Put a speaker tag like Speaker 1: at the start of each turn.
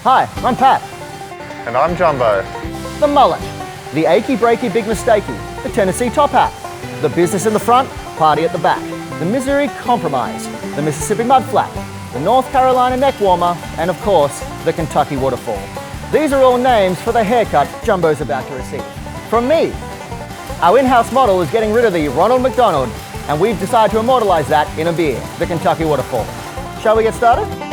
Speaker 1: Hi, I'm Pat.
Speaker 2: And I'm Jumbo.
Speaker 1: The mullet, the achy breaky big mistakey, the Tennessee top hat, the business in the front, party at the back, the Missouri compromise, the Mississippi mud flap, the North Carolina neck warmer, and of course, the Kentucky waterfall. These are all names for the haircut Jumbo's about to receive. From me. Our in-house model is getting rid of the Ronald McDonald, and we've decided to immortalize that in a beer, the Kentucky waterfall. Shall we get started?